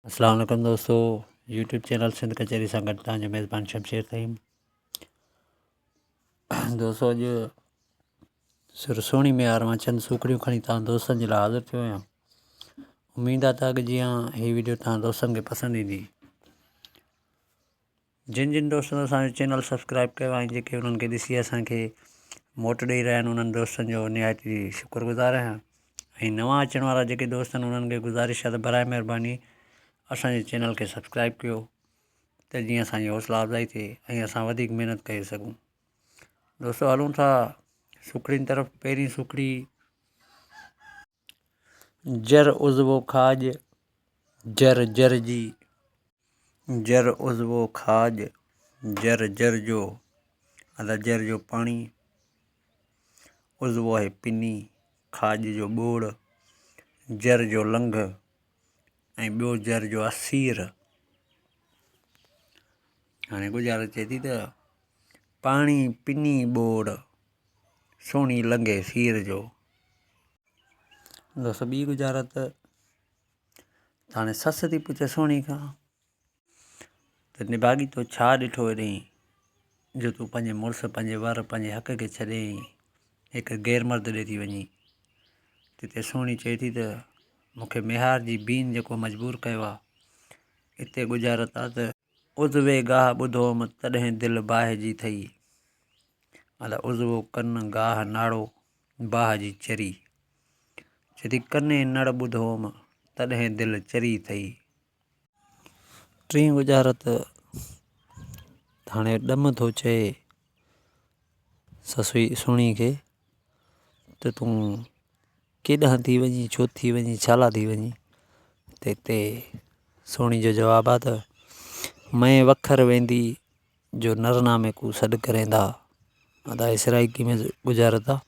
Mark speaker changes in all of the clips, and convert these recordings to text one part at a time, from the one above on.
Speaker 1: अस्सलाम वालेकुम दोस्तों, यूट्यूब चैनल सिंध कचहरी सां गॾु तव्हांजो मेज़बान शमशेर तईम। दोस्तों, अॼु सुरसोणी मेहार मां चंद सूखड़ियूं खणी तव्हां दोस्तनि जे लाइ हाज़िर थियो आहियां। उमेदु आहे त जीअं हीअ वीडियो तव्हां दोस्तनि खे पसंदि ईंदी। जिन दोस्तनि असांजो चैनल सब्सक्राइब कयो आहे, जेके उन्हनि खे ॾिसी असांखे मोट ॾेई रहिया आहिनि, उन्हनि दोस्तनि जो निहायती शुक्रगुज़ार आहियां। ऐं नवां अचण वारा जेके दोस्त आहिनि, उन्हनि खे गुज़ारिश आहे त बराए महिरबानी असांजे चैनल खे सब्सक्राइब कयो, त जीअं असांजी हौसला अफ़ज़ाई थिए ऐं असां वधीक महिनत करे सघूं। दोस्तों, हलूं था सूखड़ियुनि तरफ़। पहिरीं सूखड़ी, जर उज़वो खाज जर जर जी, जर उज़वो खाज जर जर जो, अदा जर जो पाणी, उज़वो आहे पिनी, खाज जो ॿोड़, जर जो लंघ ऐं ॿियो जर जो आहे सीर। हाणे गुज़ारिश थिए थी त पाणी पिनी ॿोड़, सोणी लंघे सीर जो। दोस्तों, ॿी गुज़ारत त हाणे ससु थी पुछे सोणी खां त निभागी तो छा ॾिठो अथई, जो तूं पंहिंजे मुड़ुसु, पंहिंजे वर, पंहिंजे हक़ खे छॾे हिकु गैर मर्द ॾे थी वञी। तिते सोणी चए थी त मूंखे मेहार जी बीन जेको मजबूर कयो आहे। हिते गुज़ारत आहे त उज़वे गाह ॿुधोम तॾहिं दिलि बाहि जी थई, अदा उज़वो कन गाह नाड़ो बाह जी चरी। चए थी कने नड़ ॿुधोम तॾहिं दिलि चरी थई। टीं गुज़ारत हाणे ॾम थो चए ससुई सुणी खे त तूं केॾांहुं थी वञी, छो थी वञी, छाला थी वञी। त हिते सोणी जो जवाबु आहे त मैं वखर वेंदी जो नरनामे को सॾु करेंदा। अदा इसराइकी में गुज़ारत आहे,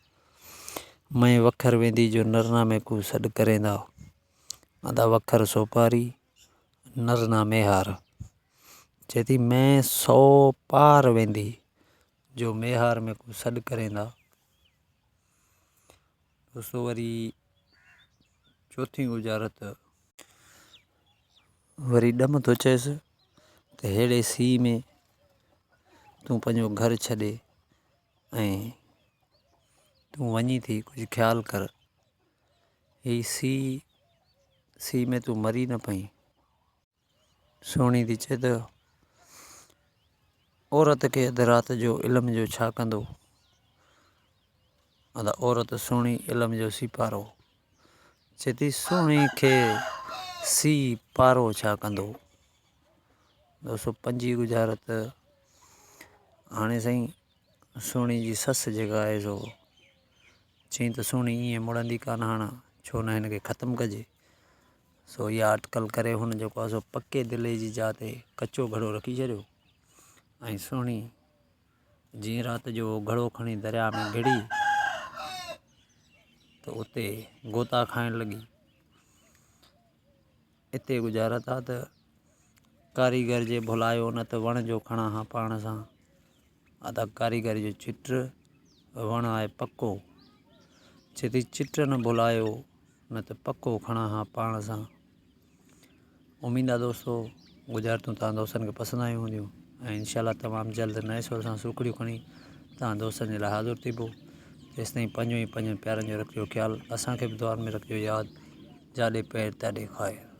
Speaker 1: मैं वखर वेंदी जो नरनामे को सॾु करेंदा। अदा वखर सोपारी, नरना मेहार। चए थी मैं 100 पार वेंदी जो मेहार में को सॾु करेंदा। दोस्तों, वरी चौथी गुज़ारत वरी ॾम थो चएसि त अहिड़े सीउ में तूं पंहिंजो घर छॾे ऐं तूं वञी थी, कुझु ख़्यालु कर। हीअ सीउ में तूं मरी न पई। सोणी थी चए त औरत खे अधु राति जो इल्म जो छा कंदो। अदा औरत सोणी इल्म जो सिपारो। चए थी सोणी खे सी पारो छा कंदो। दोस्तों, पंजी गुज़ारत हाणे साईं सोणी जी ससु जेका आहे सो चई त सोणी ईअं मुड़ंदी कान हाणे, छो न हिन खे ख़तमु कजे। सो इहा अटकल करे हुन जेको आहे सो पके दिले जी जाइ ते कचो घड़ो रखी छॾियो। ऐं सोणी जीअं राति जो घड़ो खणी दरिया में घिड़ी त उते गोता खाइण लॻी। हिते गुज़ारत आहे त कारीगर जे भुलायो न त वण जो खणा हा पाण सां। अदा कारीगर जो चिट वण आहे पको। चए थी चिट न भुलायो न त पको खणा हा पाण सां। उमेदु आहे दोस्तों, गुज़ारतूं तव्हां दोस्तनि खे पसंदि आयूं हूंदियूं ऐं इनशाला तमामु जल्द नए सुर सां सूखड़ियूं खणी तव्हां दोस्तनि जे लाइ हाज़िर थीबो। तेसिताईं पंहिंजो ई पंहिंजनि प्यारनि जो रखिजो ख़्यालु। असांखे बि दुआ में रखिजो यादि। जाॾे पैर ताॾे ख़ैरु।